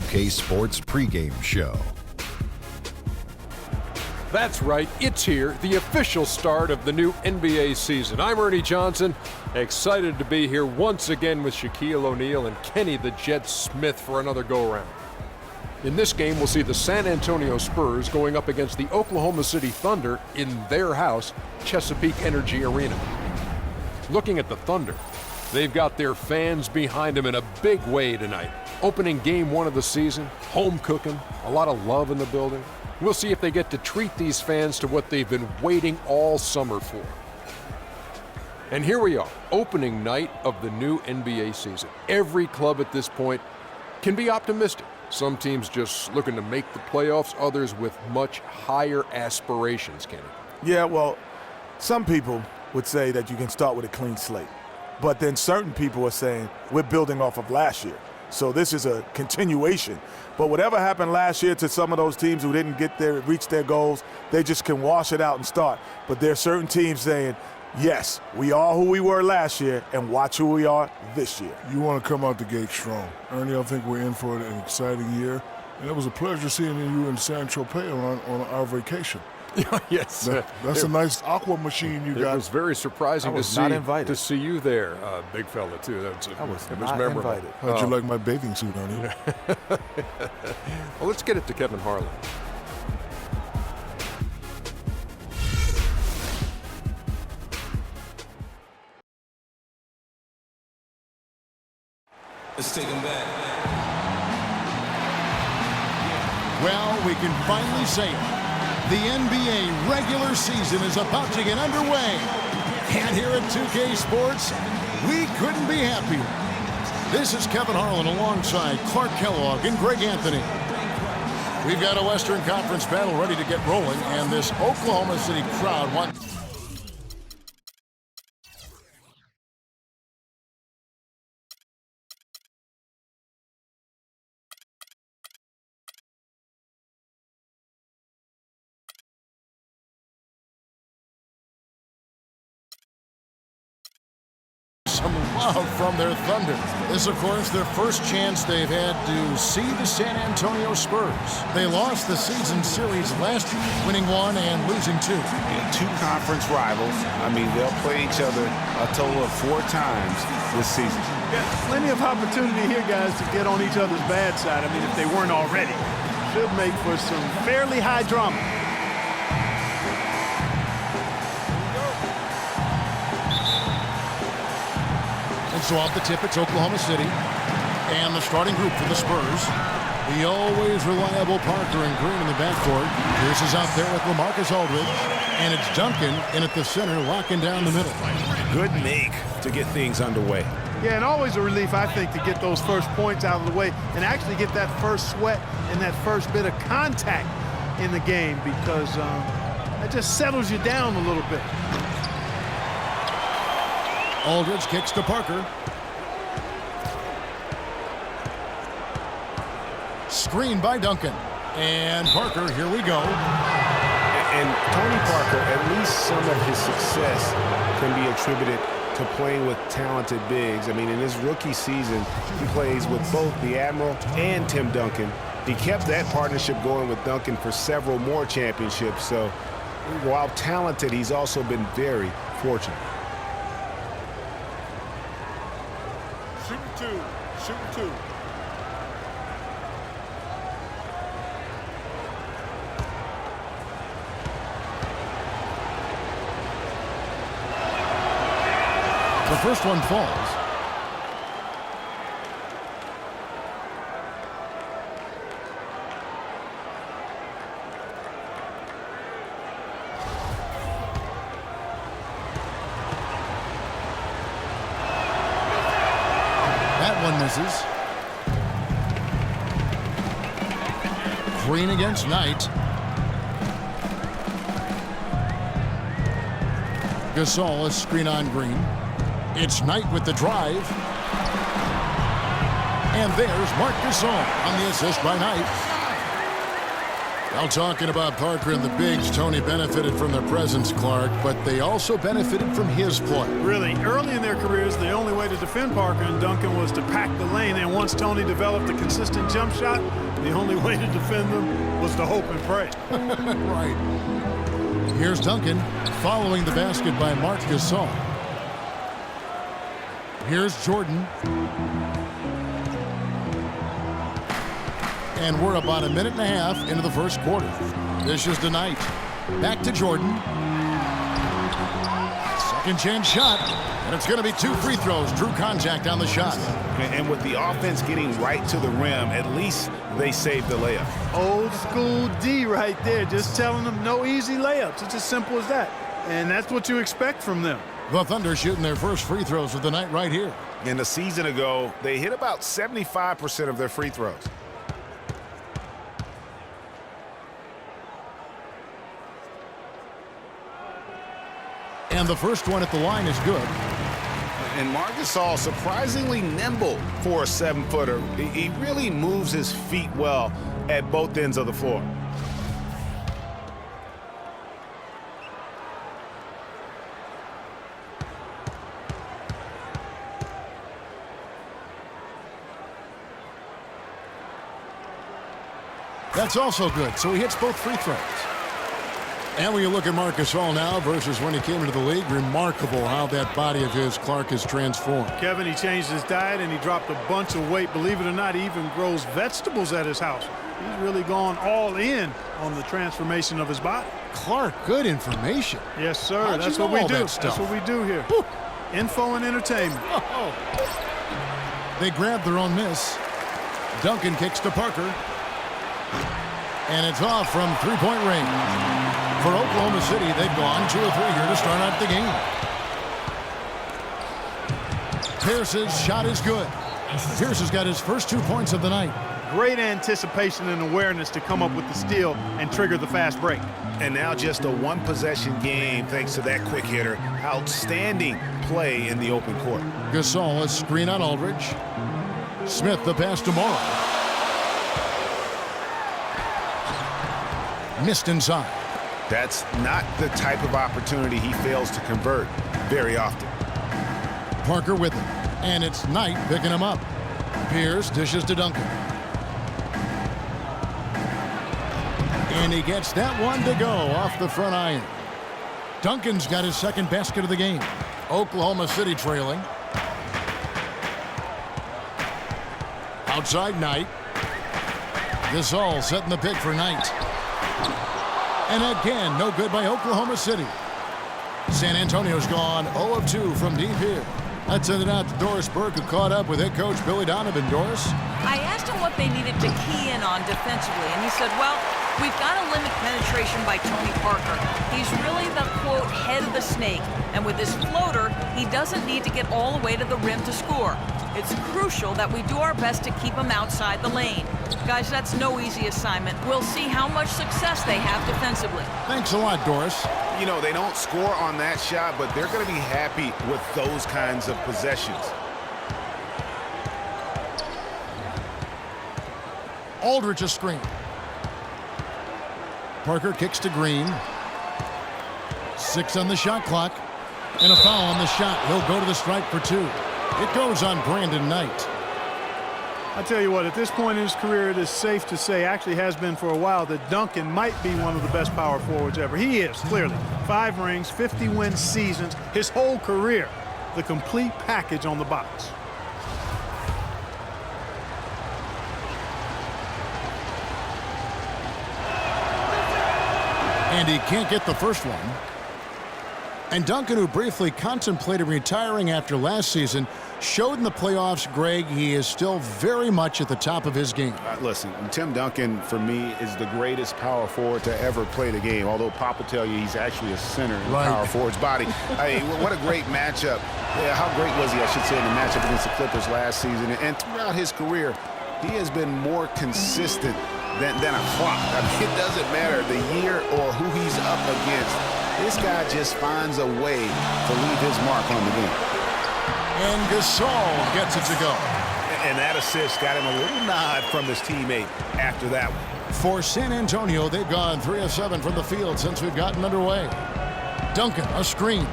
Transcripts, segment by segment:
2K Sports pregame show. That's right, it's here, the official start of the new NBA season. I'm Ernie Johnson, excited to be here once again with Shaquille O'Neal and Kenny the Jet Smith for another go-around. In this game, we'll see the San Antonio Spurs going up against the Oklahoma City Thunder in their house, Chesapeake Energy Arena. Looking at the Thunder, they've got their fans behind them in a big way tonight. Opening game one of the season, home cooking, a lot of love in the building. We'll see if they get to treat these fans to what they've been waiting all summer for. And here we are, opening night of the new NBA season. Every club at this point can be optimistic. Some teams just looking to make the playoffs, others with much higher aspirations, Kenny. Yeah, well, some people would say that you can start with a clean slate. But then certain people are saying we're building off of last year. So this is a continuation. But whatever happened last year to some of those teams who didn't reach their goals, they just can wash it out and start. But there are certain teams saying, yes, we are who we were last year, and watch who we are this year. You want to come out the gate strong. Ernie, I think we're in for an exciting year. And it was a pleasure seeing you in San Tropez on our vacation. Yes. That's a nice aqua machine you got. It was very surprising to see you there, big fella, too. I was it was not memorable. invited. How'd you like my bathing suit, Ernie? Well, let's get it to Kevin Harlan. Let's take him back. Well, we can finally say it. The NBA regular season is about to get underway. And here at 2K Sports, we couldn't be happier. This is Kevin Harlan alongside Clark Kellogg and Greg Anthony. We've got a Western Conference battle ready to get rolling, and this Oklahoma City crowd wants... some love from their Thunder. This, of course, their first chance they've had to see the San Antonio Spurs. They lost the season series last year, winning 1 and losing 2. Yeah, 2 conference rivals. I mean, they'll play each other a total of 4 times this season. Yeah, plenty of opportunity here, guys, to get on each other's bad side. I mean, if they weren't already. Should make for some fairly high drama. So off the tip, it's Oklahoma City. And the starting group for the Spurs. The always reliable Parker and Green in the backcourt. Pierce is out there with LaMarcus Aldridge. And it's Duncan in at the center, locking down the middle. Good make to get things underway. Yeah, and always a relief, I think, to get those first points out of the way and actually get that first sweat and that first bit of contact in the game, because it just settles you down a little bit. Aldridge kicks to Parker. Screen by Duncan. And Parker, here we go. And Tony Parker, at least some of his success can be attributed to playing with talented bigs. I mean, in his rookie season, he plays with both the Admiral and Tim Duncan. He kept that partnership going with Duncan for several more championships. So while talented, he's also been very fortunate. Shooting two. The first one falls. That one misses. Green against Knight. Gasol is screen on Green. It's Knight with the drive. And there's Marc Gasol on the assist by Knight. Now, talking about Parker and the bigs, Tony benefited from their presence, Clark, but they also benefited from his play. Really, early in their careers, the only way to defend Parker and Duncan was to pack the lane. And once Tony developed a consistent jump shot, the only way to defend them was to hope and pray. Right. Here's Duncan following the basket by Marc Gasol. Here's Jordan. And we're about a minute and a half into the first quarter. This is tonight. Back to Jordan. Second chance shot. And it's going to be 2 free throws. Drew contact on the shot. And with the offense getting right to the rim, at least they saved the layup. Old school D right there, just telling them no easy layups. It's as simple as that. And that's what you expect from them. The Thunder shooting their first free throws of the night right here. And a season ago, they hit about 75% of their free throws. And the first one at the line is good. And Marc Gasol surprisingly nimble for a 7-footer. He really moves his feet well at both ends of the floor. That's also good. So he hits both free throws. And when you look at Marc Gasol now versus when he came into the league, remarkable how that body of his, Clark, has transformed. Kevin, he changed his diet and he dropped a bunch of weight. Believe it or not, he even grows vegetables at his house. He's really gone all in on the transformation of his body. Clark, good information. Yes, sir. How'd That's you what know we all do. that stuff? That's what we do here. Whew. Info and entertainment. They grab their own miss. Duncan kicks to Parker. And it's off from three-point range. For Oklahoma City, they've gone 2 of 3 here to start out the game. Pierce's shot is good. Pierce has got his first 2 points of the night. Great anticipation and awareness to come up with the steal and trigger the fast break. And now just a 1-possession game thanks to that quick hitter. Outstanding play in the open court. Gasol, a screen on Aldridge. Smith, the pass to Morrow. Missed inside. That's not the type of opportunity he fails to convert very often. Parker with him. And it's Knight picking him up. Pierce dishes to Duncan. And he gets that one to go off the front iron. Duncan's got his second basket of the game. Oklahoma City trailing. Outside Knight. Gasol setting the pick for Knight. And again, no good by Oklahoma City. San Antonio's gone 0 of 2 from deep here. Let's send it out to Doris Burke, who caught up with head coach Billy Donovan. Doris? I asked him what they needed to key in on defensively, and he said, well, we've got to limit penetration by Tony Parker. He's really the, quote, head of the snake, and with his floater, he doesn't need to get all the way to the rim to score. It's crucial that we do our best to keep him outside the lane. Guys, that's no easy assignment. We'll see how much success they have defensively. Thanks a lot, Doris. You know, they don't score on that shot, but they're going to be happy with those kinds of possessions. Aldridge a screen. Parker kicks to Green. 6 on the shot clock. And a foul on the shot. He'll go to the stripe for 2. It goes on Brandon Knight. I tell you what, at this point in his career, it is safe to say, actually has been for a while, that Duncan might be one of the best power forwards ever. He is, clearly. 5 rings, 50-win seasons, his whole career. The complete package on the box. And he can't get the first one. And Duncan, who briefly contemplated retiring after last season, showed in the playoffs, Greg, he is still very much at the top of his game. Listen, Tim Duncan, for me, is the greatest power forward to ever play the game, although Pop will tell you he's actually a center in the power forward's body. Hey, what a great matchup. Yeah, how great was he, I should say, in the matchup against the Clippers last season. And throughout his career, he has been more consistent than a clock. I mean, it doesn't matter the year or who he's up against. This guy just finds a way to leave his mark on the game. And Gasol gets it to go. And that assist got him a little nod from his teammate after that one. For San Antonio, they've gone 3 of 7 from the field since we've gotten underway. Duncan, a screen.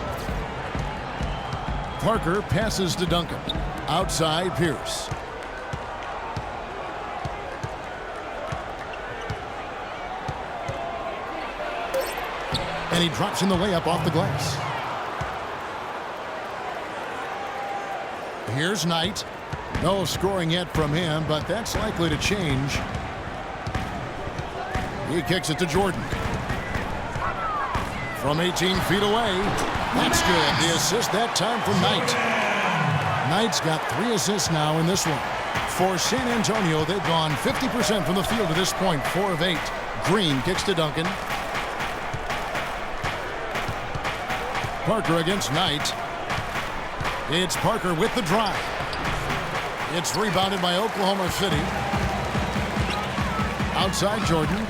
Parker passes to Duncan. Outside, Pierce. And he drops in the layup off the glass. Here's Knight. No scoring yet from him, but that's likely to change. He kicks it to Jordan. From 18 feet away. That's good. The assist that time from Knight. Knight's got 3 assists now in this one. For San Antonio, they've gone 50% from the field to this point, 4 of 8. Green kicks to Duncan. Parker against Knight. It's Parker with the drive. It's rebounded by Oklahoma City. Outside Jordan.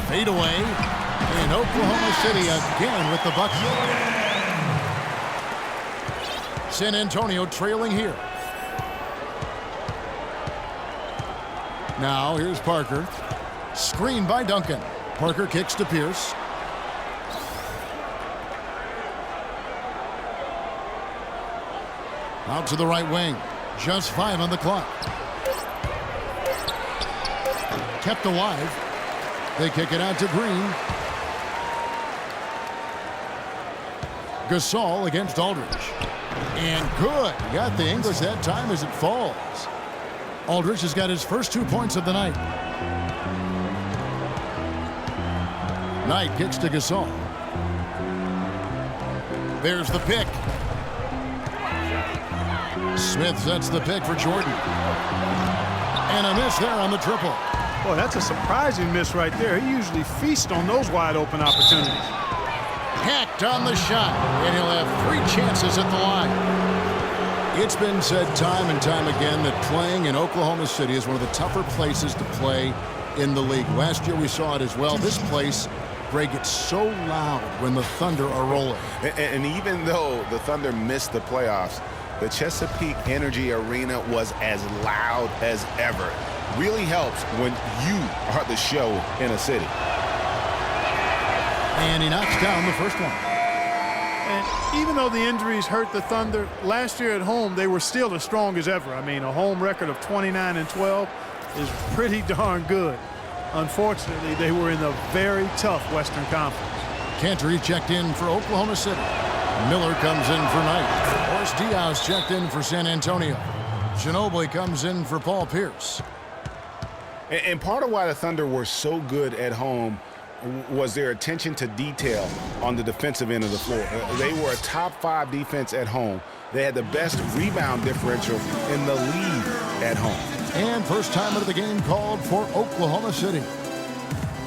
Fade away. And Oklahoma City again with the bucket. San Antonio trailing here. Now here's Parker. Screen by Duncan. Parker kicks to Pierce. Out to the right wing. Just 5 on the clock. Kept alive. They kick it out to Green. Gasol against Aldridge. And good. Got the English that time as it falls. Aldridge has got his first 2 points of the night. Knight kicks to Gasol. There's the pick. Smith sets the pick for Jordan. And a miss there on the triple. Boy, that's a surprising miss right there. He usually feasts on those wide open opportunities. Hacked on the shot, and he'll have 3 chances at the line. It's been said time and time again that playing in Oklahoma City is one of the tougher places to play in the league. Last year we saw it as well. This place, Greg, gets so loud when the Thunder are rolling. And even though the Thunder missed the playoffs, the Chesapeake Energy Arena was as loud as ever. Really helps when you are the show in a city. And he knocks down the first one. And even though the injuries hurt the Thunder, last year at home they were still as strong as ever. I mean, a home record of 29-12 is pretty darn good. Unfortunately, they were in a very tough Western Conference. Cantor checked in for Oklahoma City. Miller comes in for Knight. Horace Diaz checked in for San Antonio. Ginobili comes in for Paul Pierce. And part of why the Thunder were so good at home was their attention to detail on the defensive end of the floor. They were a top 5 defense at home. They had the best rebound differential in the league at home. And first time of the game called for Oklahoma City.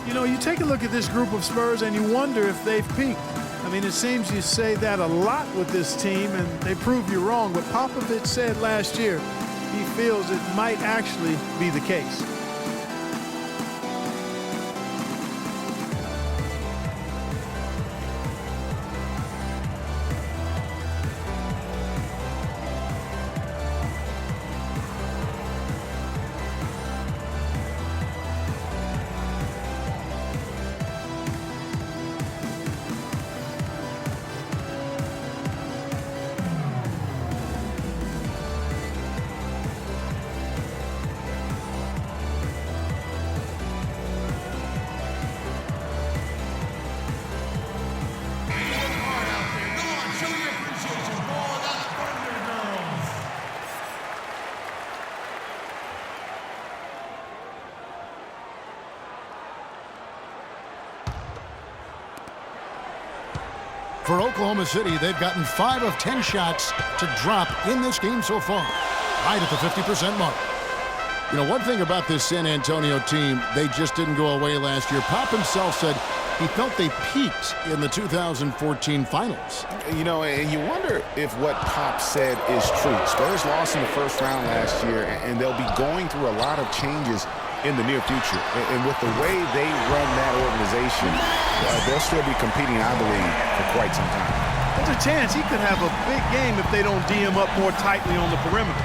You know, you take a look at this group of Spurs and you wonder if they've peaked. I mean, it seems you say that a lot with this team and they prove you wrong. But Popovich said last year he feels it might actually be the case. For Oklahoma City, they've gotten 5 of 10 shots to drop in this game so far, right at the 50% mark. You know, one thing about this San Antonio team, they just didn't go away last year. Pop himself said he felt they peaked in the 2014 finals. You know, and you wonder if what Pop said is true. Spurs lost in the first round last year, and they'll be going through a lot of changes in the near future. And with the way they run that organization, they'll still be competing, I believe, for quite some time. There's a chance he could have a big game if they don't D him up more tightly on the perimeter.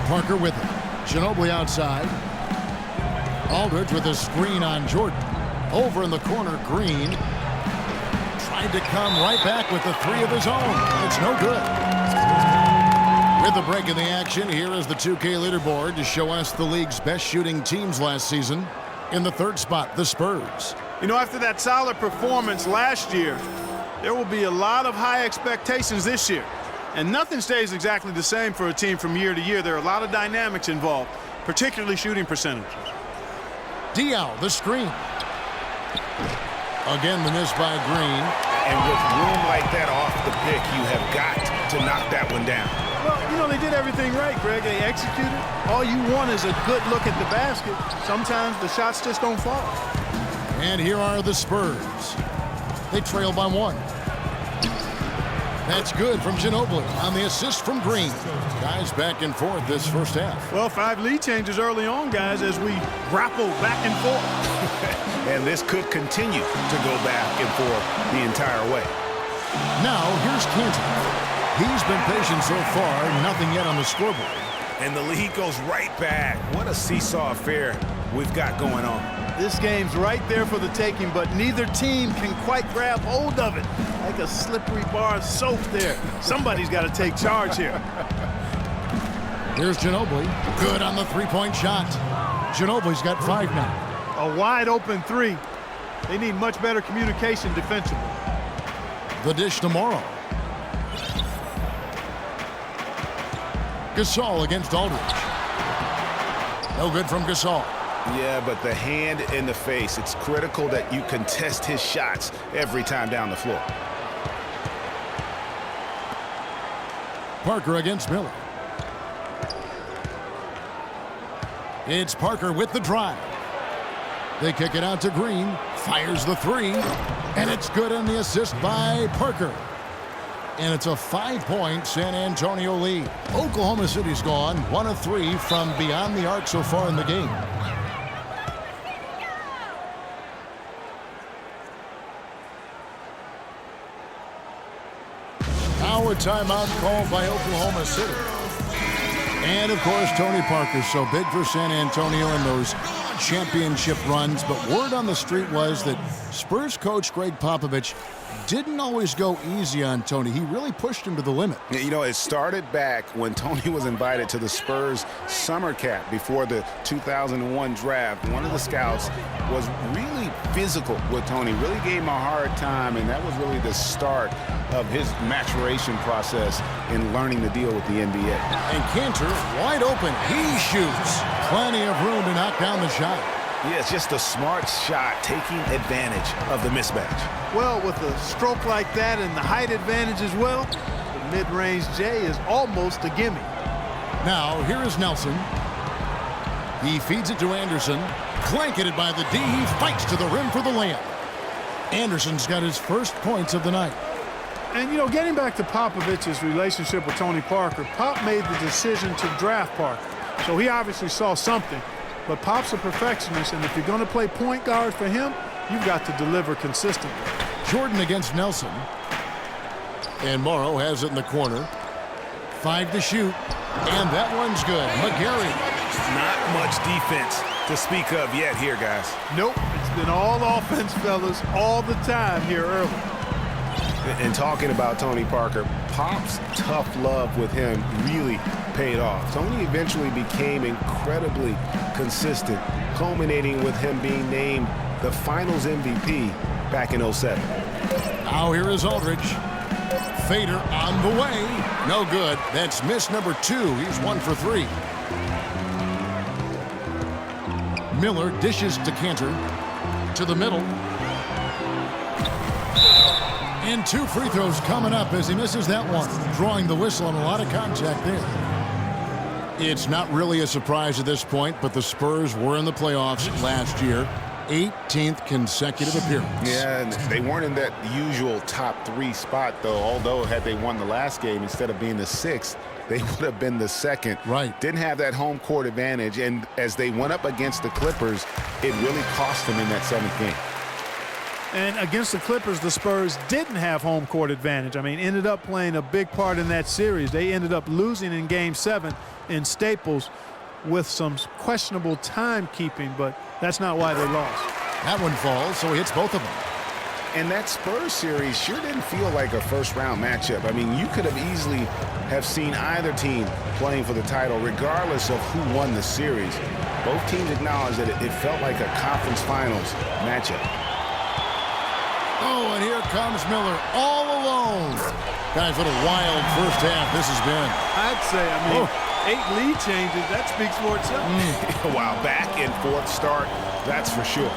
Parker with it. Ginobili outside. Aldridge with a screen on Jordan. Over in the corner, Green. Tried to come right back with the three of his own. It's no good. With the break in the action, here is the 2K leaderboard to show us the league's best shooting teams last season. In the third spot, the Spurs. You know, after that solid performance last year, there will be a lot of high expectations this year. And nothing stays exactly the same for a team from year to year. There are a lot of dynamics involved, particularly shooting percentages. Diaw, the screen. Again, the miss by Green. And with room like that off the pick, you have got to knock that one down. Well, you know, they did everything right, Greg. They executed. All you want is a good look at the basket. Sometimes the shots just don't fall. And here are the Spurs. They trail by 1. That's good from Ginobili on the assist from Green. Guys back and forth this first half. Well, 5 lead changes early on, guys, as we grapple back and forth. And this could continue to go back and forth the entire way. Now, here's Cantor. He's been patient so far, nothing yet on the scoreboard. And the lead goes right back. What a seesaw affair we've got going on. This game's right there for the taking, but neither team can quite grab hold of it. Like a slippery bar of soap there. Somebody's got to take charge here. Here's Ginobili. Good on the three-point shot. Ginobili's got 5 now. A wide open 3. They need much better communication defensively. The dish tomorrow. Gasol against Aldridge. No good from Gasol. Yeah, but the hand in the face, it's critical that you contest his shots every time down the floor. Parker against Miller. It's Parker with the drive. They kick it out to Green. Fires the 3. And it's good on the assist by Parker. And it's a 5-point San Antonio lead. Oklahoma City's gone 1 of 3 from beyond the arc so far in the game. Now a timeout called by Oklahoma City. And, of course, Tony Parker, so big for San Antonio in those championship runs. But word on the street was that Spurs coach Greg Popovich didn't always go easy on Tony. He really pushed him to the limit. You know, it started back when Tony was invited to the Spurs summer camp before the 2001 draft. One of the scouts was really physical with Tony, really gave him a hard time, and that was really the start of his maturation process in learning to deal with the NBA. And Cantor, wide open, he shoots. Plenty of room to knock down the shot. Yeah, it's just a smart shot, taking advantage of the mismatch. Well, with a stroke like that and the height advantage as well, the mid-range J is almost a gimme. Now, here is Nelson. He feeds it to Anderson. Blanketed by the D. He fights to the rim for the layup. Anderson's got his first points of the night. And, you know, getting back to Popovich's relationship with Tony Parker, Pop made the decision to draft Parker. So he obviously saw something. But Pop's a perfectionist, and if you're going to play point guard for him, you've got to deliver consistently. Jordan against Nelson. And Morrow has it in the corner. 5 to shoot. And that one's good. McGarry. Not much defense to speak of yet here, guys. Nope. It's been all offense, fellas, all the time here early. And talking about Tony Parker, Pop's tough love with him really paid off. Tony eventually became incredibly consistent, culminating with him being named the Finals MVP back in '07. Now here is Aldridge. Fader on the way. No good. That's miss number 2. He's 1 for 3. Miller dishes to Cantor. To the middle. And 2 free throws coming up as he misses that one. Drawing the whistle and a lot of contact there. It's not really a surprise at this point, but the Spurs were in the playoffs last year. 18th consecutive appearance. Yeah, and they weren't in that usual top 3 spot, though. Although, had they won the last game, instead of being the 6th, they would have been the 2nd. Right. Didn't have that home court advantage, and as they went up against the Clippers, it really cost them in that 7th game. And against the Clippers, the Spurs didn't have home court advantage. I mean, ended up playing a big part in that series. They ended up losing in Game 7 in Staples with some questionable timekeeping, but that's not why they lost. That one falls, so he hits both of them. And that Spurs series sure didn't feel like a first-round matchup. I mean, you could have easily have seen either team playing for the title, regardless of who won the series. Both teams acknowledged that it felt like a conference finals matchup. Oh, and here comes Miller all alone. Guys, what a wild first half this has been. I'd say, I mean, 8 lead changes, that speaks for itself. Wow, back and forth start, that's for sure.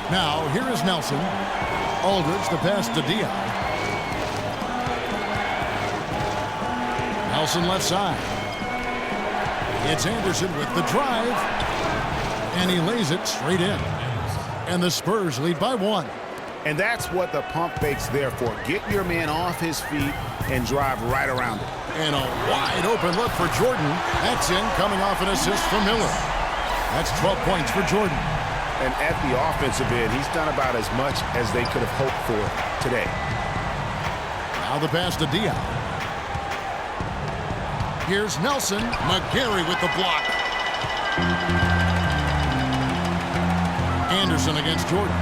Now, here is Nelson. Aldridge, the pass to Dion. Nelson left side. It's Anderson with the drive. And he lays it straight in. And the Spurs lead by 1. And that's what the pump fake's there for. Get your man off his feet and drive right around it. And a wide open look for Jordan. That's in, coming off an assist from Miller. That's 12 points for Jordan. And at the offensive end, he's done about as much as they could have hoped for today. Now the pass to Dion. Here's Nelson. McGarry with the block. Anderson against Jordan.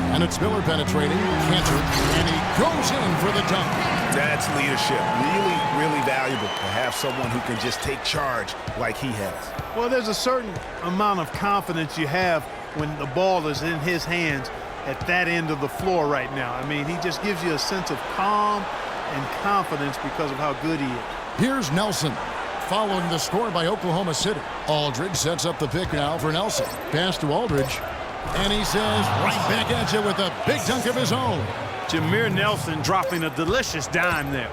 And it's Miller penetrating. Cantor. And he goes in for the dunk. That's leadership. Really, really valuable to have someone who can just take charge like he has. Well, there's a certain amount of confidence you have when the ball is in his hands at that end of the floor right now. I mean, he just gives you a sense of calm and confidence because of how good he is. Here's Nelson. Following the score by Oklahoma City. Aldridge sets up the pick now for Nelson. Pass to Aldridge. And he says, right back at you with a big dunk of his own. Jameer Nelson dropping a delicious dime there.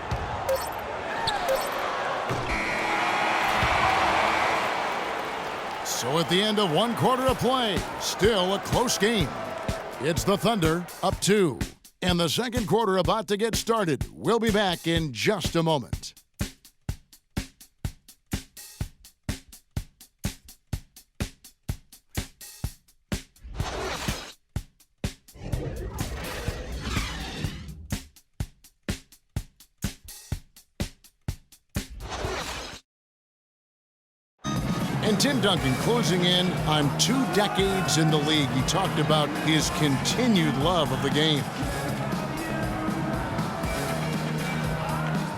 So at the end of 1 quarter of play, still a close game. It's the Thunder up 2. And the second quarter about to get started. We'll be back in just a moment. And Tim Duncan closing in on 2 decades in the league. He talked about his continued love of the game.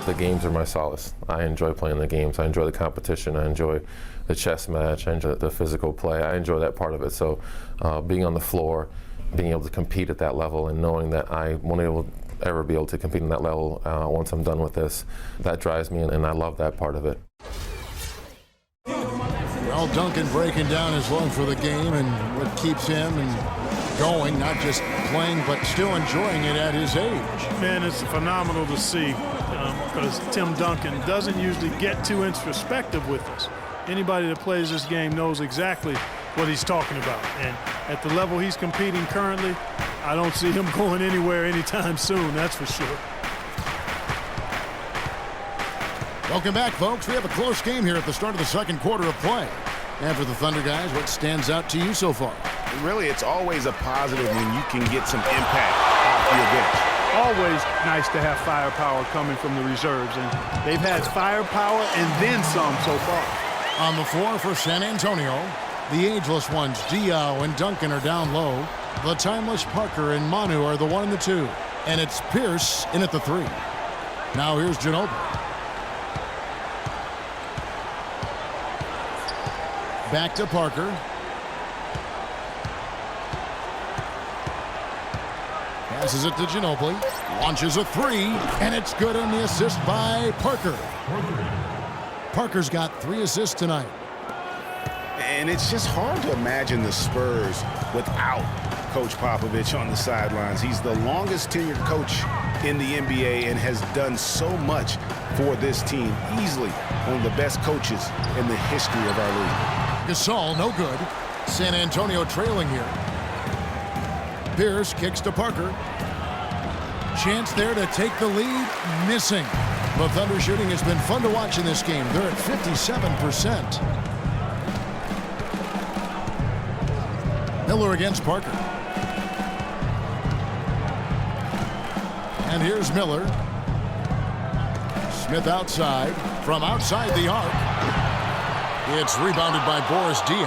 The games are my solace. I enjoy playing the games. I enjoy the competition. I enjoy the chess match. I enjoy the physical play. I enjoy that part of it. So being on the floor, being able to compete at that level and knowing that I won't ever be able to compete on that level once I'm done with this, that drives me, and I love that part of it. Well, Duncan breaking down his love for the game and what keeps him and going, not just playing, but still enjoying it at his age. Man, it's phenomenal to see because Tim Duncan doesn't usually get too introspective with us. Anybody that plays this game knows exactly what he's talking about. And at the level he's competing currently, I don't see him going anywhere anytime soon, that's for sure. Welcome back, folks. We have a close game here at the start of the second quarter of play. And for the Thunder guys, what stands out to you so far? Really, it's always a positive when you can get some impact off your bench. Always nice to have firepower coming from the reserves, and they've had firepower and then some so far. On the floor for San Antonio, the ageless ones, Diaw and Duncan, are down low. The timeless Parker and Manu are the 1 and the 2. And it's Pierce in at the 3. Now here's Ginobili. Back to Parker. Passes it to Ginobili. Launches a 3. And it's good on the assist by Parker. Parker's got 3 assists tonight. And it's just hard to imagine the Spurs without Coach Popovich on the sidelines. He's the longest tenured coach in the NBA and has done so much for this team. Easily one of the best coaches in the history of our league. Gasol, no good. San Antonio trailing here. Pierce kicks to Parker. Chance there to take the lead. Missing. The Thunder shooting has been fun to watch in this game. They're at 57%. Miller against Parker. And here's Miller. Smith outside. From outside the arc. It's rebounded by Boris Diaw.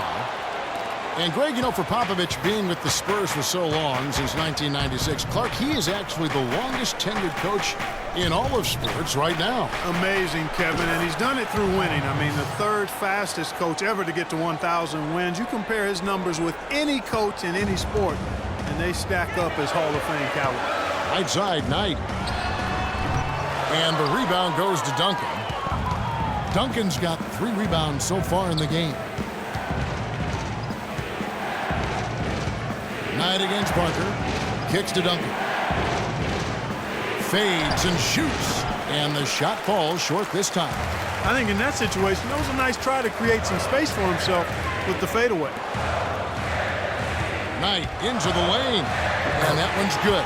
And Greg, you know, for Popovich being with the Spurs for so long, since 1996, Clark, he is actually the longest tenured coach in all of sports right now. Amazing, Kevin, and he's done it through winning. I mean, the third fastest coach ever to get to 1,000 wins. You compare his numbers with any coach in any sport, and they stack up as Hall of Fame caliber. Right side, Knight. And the rebound goes to Duncan. Duncan's got 3 rebounds so far in the game. Knight against Parker. Kicks to Duncan. Fades and shoots. And the shot falls short this time. I think in that situation, that was a nice try to create some space for himself with the fadeaway. Knight into the lane. And that one's good.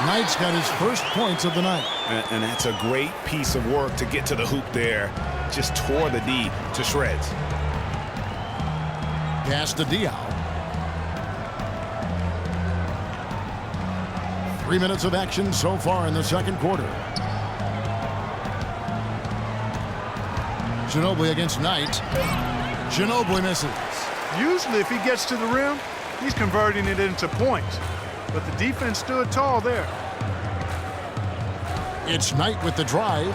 Knight's got his first points of the night. And that's a great piece of work to get to the hoop there. Just tore the D to shreds. Pass to Diaw. 3 minutes of action so far in the second quarter. Ginobili against Knight. Ginobili misses. Usually if he gets to the rim, he's converting it into points. But the defense stood tall there. It's Knight with the drive.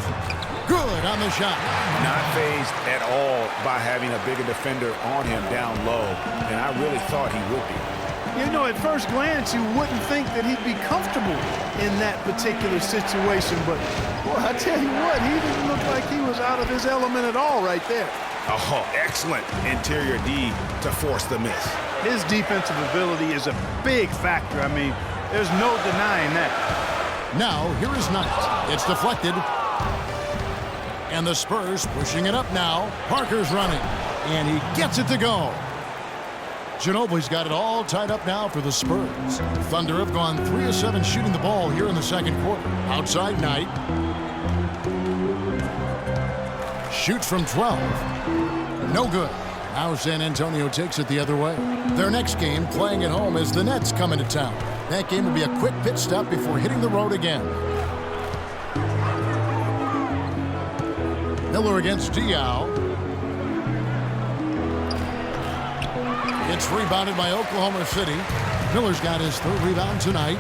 Good on the shot. Not fazed at all by having a bigger defender on him down low. And I really thought he would be. You know, at first glance, you wouldn't think that he'd be comfortable in that particular situation. But, boy, I tell you what, he didn't look like he was out of his element at all right there. Oh, excellent interior D to force the miss. His defensive ability is a big factor. I mean, there's no denying that. Now, here is Knight. It's deflected. And the Spurs pushing it up now. Parker's running. And he gets it to go. Ginobili's got it all tied up now for the Spurs. Thunder have gone 3 of 7 shooting the ball here in the second quarter. Outside Knight. Shoots from 12. No good. Now San Antonio takes it the other way. Their next game, playing at home, is the Nets coming to town. That game will be a quick pit stop before hitting the road again. Miller against Diaw. It's rebounded by Oklahoma City. Miller's got his 3rd rebound tonight.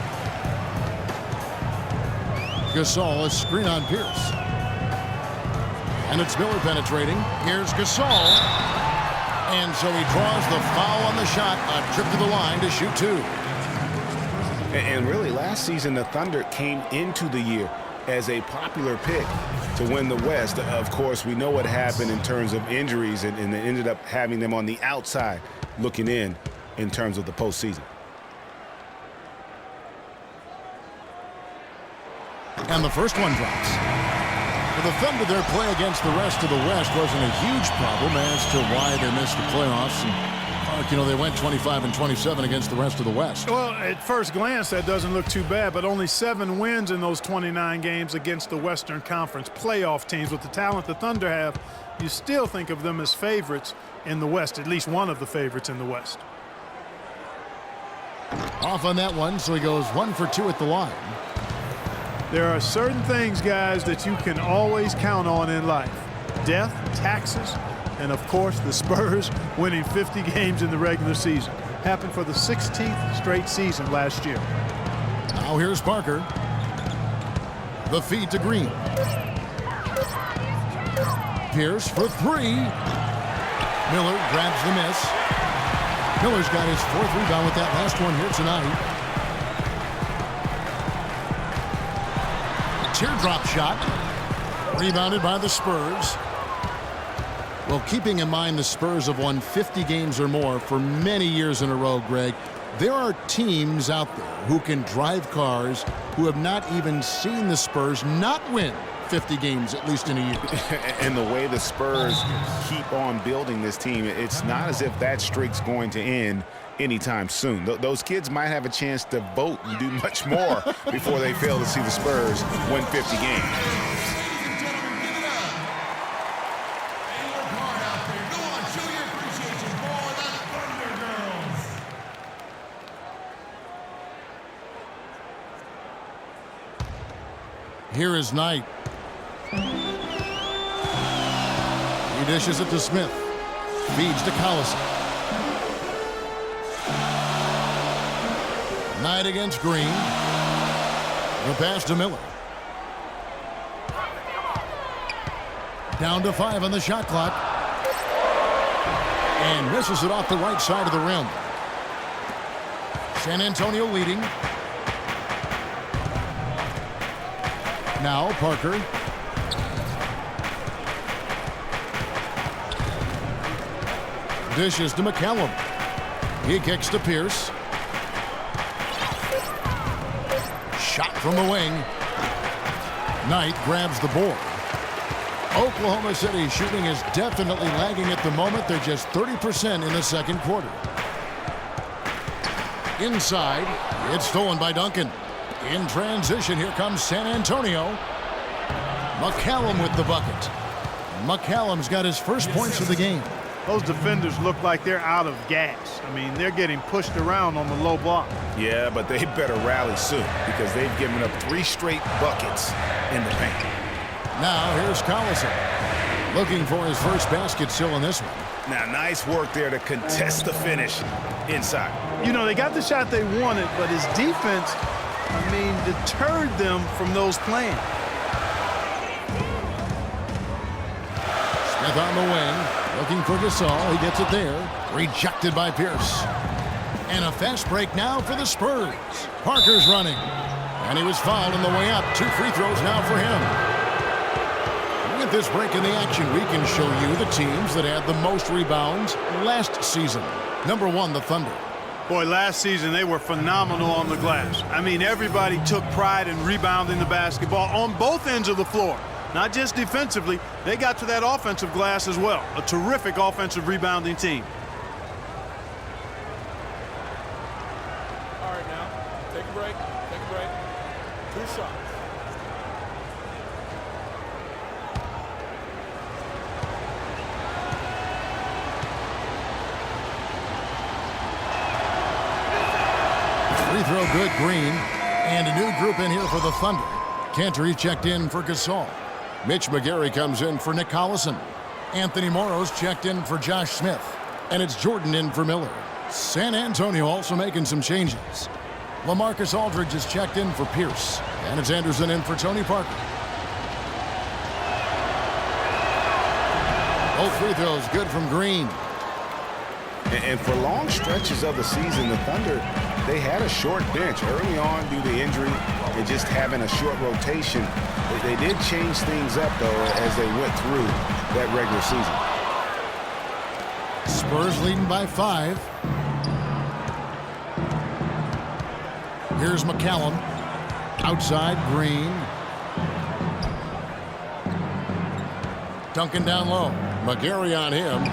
Gasol, a screen on Pierce. And it's Miller penetrating. Here's Gasol. And so he draws the foul on the shot. A trip to the line to shoot 2. And really, last season, the Thunder came into the year as a popular pick to win the West. Of course, we know what happened in terms of injuries, and they ended up having them on the outside looking in terms of the postseason. And the first one drops. For the Thunder, their play against the rest of the West wasn't a huge problem as to why they missed the playoffs. And, you know, they went 25-27 against the rest of the West. Well, at first glance, that doesn't look too bad, but only 7 wins in those 29 games against the Western Conference playoff teams. With the talent the Thunder have, you still think of them as favorites in the West, at least one of the favorites in the West. Off on that one, so he goes 1 for 2 at the line. There are certain things, guys, that you can always count on in life. Death, taxes, and, of course, the Spurs winning 50 games in the regular season. Happened for the 16th straight season last year. Now here's Parker. The feed to Green. Pierce for 3. Miller grabs the miss. Miller's got his 4th rebound with that last one here tonight. Teardrop shot. Rebounded by the Spurs. Well, keeping in mind the Spurs have won 50 games or more for many years in a row, Greg, there are teams out there who can drive cars who have not even seen the Spurs not win 50 games, at least in a year. And the way the Spurs keep on building this team, it's not as if that streak's going to end anytime soon. Those kids might have a chance to vote and do much more before they fail to see the Spurs win 50 games. Here is Knight. He dishes it to Smith. Feeds to Collison. Knight against Green. The pass to Miller. Down to 5 on the shot clock. And misses it off the right side of the rim. San Antonio leading. Now Parker. Dishes to McCallum. He kicks to Pierce. Shot from the wing. Knight grabs the board. Oklahoma City shooting is definitely lagging at the moment. They're just 30% in the second quarter. Inside, it's stolen by Duncan. In transition, here comes San Antonio. McCallum with the bucket. McCallum's got his first points of the game. Those defenders look like they're out of gas. I mean, they're getting pushed around on the low block. Yeah, but they better rally soon because they've given up 3 straight buckets in the paint. Now here's Collison. Looking for his first basket still in this one. Now, nice work there to contest the finish inside. You know, they got the shot they wanted, but his defense, deterred them from those plans. Smith on the wing. Looking for Gasol. He gets it there. Rejected by Pierce. And a fast break now for the Spurs. Parker's running. And he was fouled on the way up. 2 free throws now for him. With this break in the action, we can show you the teams that had the most rebounds last season. Number 1, the Thunder. Boy, last season they were phenomenal on the glass. I mean, everybody took pride in rebounding the basketball on both ends of the floor. Not just defensively, they got to that offensive glass as well. A terrific offensive rebounding team. All right, now, take a break, 2 shots. Free throw good, Green. And a new group in here for the Thunder. Cantor checked in for Gasol. Mitch McGarry comes in for Nick Collison. Anthony Morrow's checked in for Josh Smith. And it's Jordan in for Miller. San Antonio also making some changes. LaMarcus Aldridge is checked in for Pierce. And it's Anderson in for Tony Parker. Both free throws good from Green. And for long stretches of the season, the Thunder, they had a short bench early on due to injury and just having a short rotation. They did change things up, though, as they went through that regular season. Spurs leading by 5. Here's McCallum. Outside, Green. Duncan down low. McGarry on him.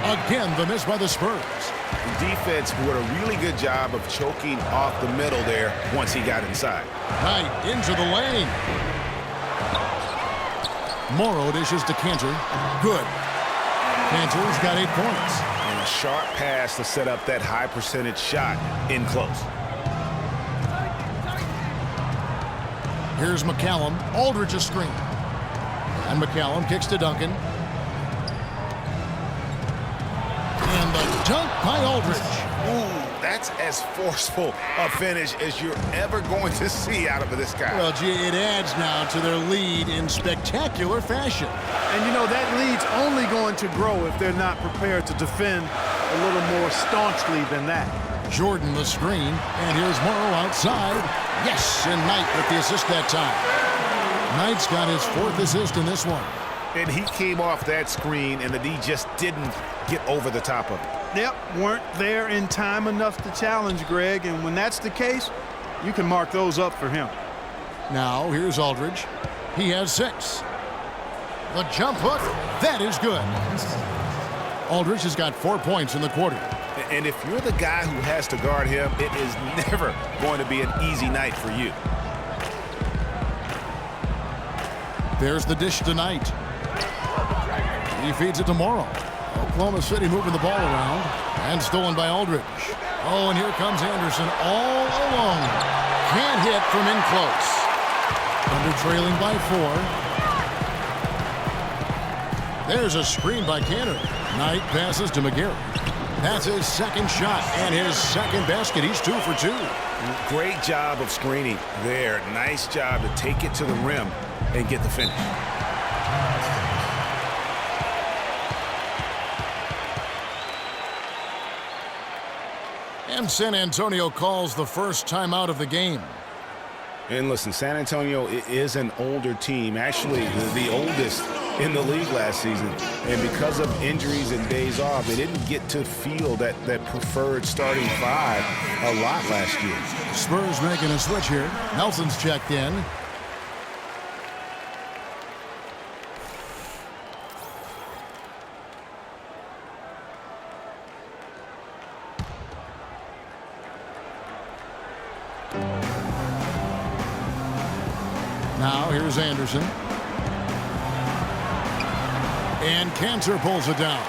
Again, the miss by the Spurs. The defense did a really good job of choking off the middle there once he got inside. Knight into the lane. Morrow dishes to Cantor. Good. Cantor's got 8 points. And a sharp pass to set up that high percentage shot in close. Here's McCallum. Aldridge a screen. And McCallum kicks to Duncan. And the dunk by Aldridge. Ooh, that's as forceful a finish as you're ever going to see out of this guy. Well, gee, it adds now to their lead in spectacular fashion. And, you know, that lead's only going to grow if they're not prepared to defend a little more staunchly than that. Jordan the screen. And here's Morrow outside. Yes, and Knight with the assist that time. Knight's got his 4th assist in this one. And he came off that screen, and the D just didn't get over the top of it. Yep, weren't there in time enough to challenge Greg, and when that's the case, you can mark those up for him. Now, here's Aldridge. He has 6. The jump hook, that is good. Aldridge has got 4 points in the quarter. And if you're the guy who has to guard him, it is never going to be an easy night for you. There's the dish to Knight. He feeds it to Morrow. Oklahoma City moving the ball around. And stolen by Aldridge. Oh, and here comes Anderson all alone. Can't hit from in close. The And they're trailing by 4. There's a screen by Cantor. Knight passes to McGarry. That's his second shot and his second basket. He's 2 for 2. Great job of screening there. Nice job to take it to the rim and get the finish. And San Antonio calls the first timeout of the game. And listen, San Antonio is an older team, actually the oldest in the league last season. And because of injuries and days off, they didn't get to feel that preferred starting 5 a lot last year. Spurs making a switch here. Nelson's checked in. Now here's Anderson. And Cantor pulls it down.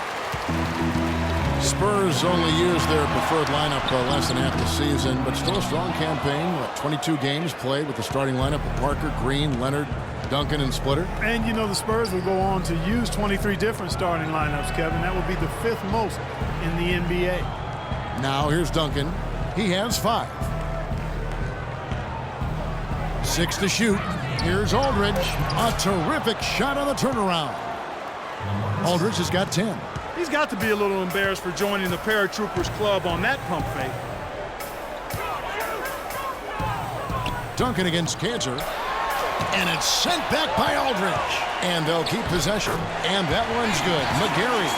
Spurs only used their preferred lineup less than half the season, but still a strong campaign. 22 games played with the starting lineup of Parker, Green, Leonard, Duncan, and Splitter. And you know the Spurs will go on to use 23 different starting lineups, Kevin. That would be the 5th most in the NBA. Now here's Duncan. He has 5. 6 to shoot. Here's Aldridge. A terrific shot on the turnaround. Aldridge has got 10. He's got to be a little embarrassed for joining the Paratroopers club on that pump fake. Duncan against Cantor. And it's sent back by Aldridge. And they'll keep possession. And that one's good. McGarry.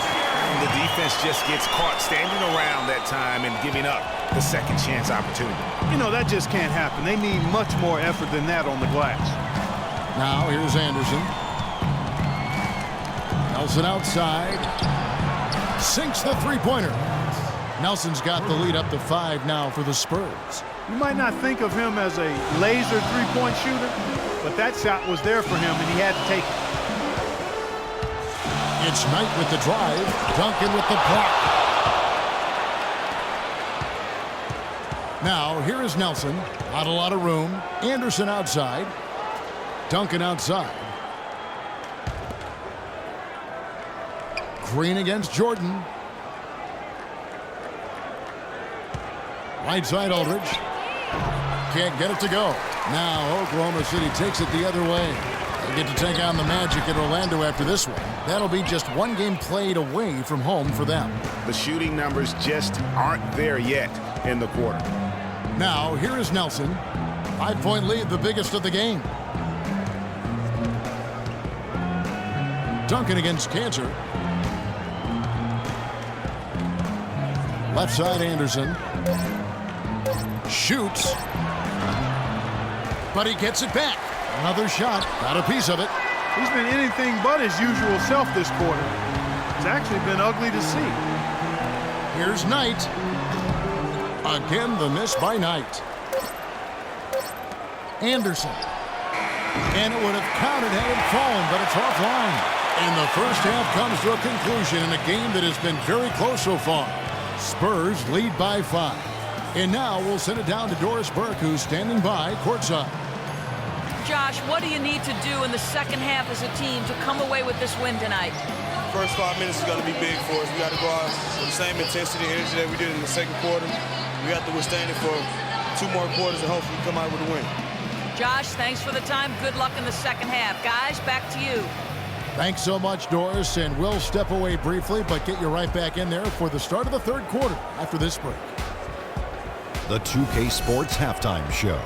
And the defense just gets caught standing around that time and giving up the second chance opportunity. You know, that just can't happen. They need much more effort than that on the glass. Now here's Anderson. Nelson outside. Sinks the three-pointer. Nelson's got the lead up to 5 now for the Spurs. You might not think of him as a laser three-point shooter, but that shot was there for him, and he had to take it. It's Knight with the drive. Duncan with the block. Now, here is Nelson. Not a lot of room. Anderson outside. Duncan outside. Green against Jordan. Right side Aldridge. Can't get it to go. Now Oklahoma City takes it the other way. They get to take on the Magic in Orlando after this one. That'll be just one game played away from home for them. The shooting numbers just aren't there yet in the quarter. Now here is Nelson. 5-point lead, the biggest of the game. Duncan against Cantor. Left side Anderson. Shoots. But he gets it back. Another shot. Got a piece of it. He's been anything but his usual self this quarter. It's actually been ugly to see. Here's Knight. Again, the miss by Knight. Anderson. And it would have counted had it fallen, but it's offline. And the first half comes to a conclusion in a game that has been very close so far. Spurs lead by 5. And now we'll send it down to Doris Burke, who's standing by courtside. Josh, what do you need to do in the second half as a team to come away with this win tonight? First 5 minutes is going to be big for us. We got to go out with the same intensity and energy that we did in the second quarter. We have to withstand it for 2 more quarters and hopefully come out with a win. Josh, thanks for the time. Good luck in the second half. Guys, back to you. Thanks so much, Doris, and we'll step away briefly, but get you right back in there for the start of the third quarter after this break. The 2K Sports Halftime Show.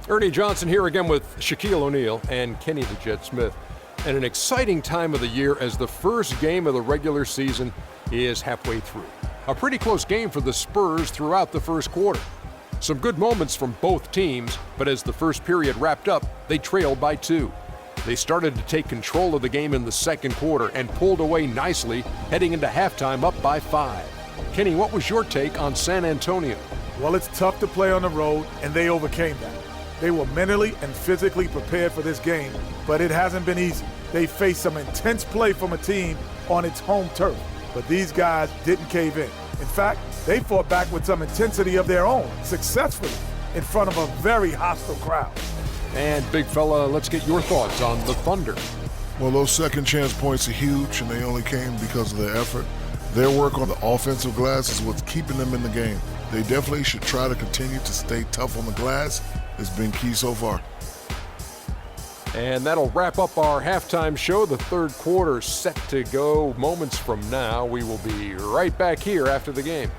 Ernie Johnson here again with Shaquille O'Neal and Kenny the Jet Smith. And an exciting time of the year as the first game of the regular season is halfway through. A pretty close game for the Spurs throughout the first quarter. Some good moments from both teams, but as the first period wrapped up, they trailed by 2. They started to take control of the game in the second quarter and pulled away nicely, heading into halftime up by 5. Kenny, what was your take on San Antonio? Well, it's tough to play on the road, and they overcame that. They were mentally and physically prepared for this game, but it hasn't been easy. They faced some intense play from a team on its home turf, but these guys didn't cave in. In fact, they fought back with some intensity of their own, successfully, in front of a very hostile crowd. And big fella, let's get your thoughts on the Thunder. Well, those second chance points are huge, and they only came because of their effort. Their work on the offensive glass is what's keeping them in the game. They definitely should try to continue to stay tough on the glass. It's been key so far. And that'll wrap up our halftime show. The third quarter set to go moments from now. We will be right back here after the game.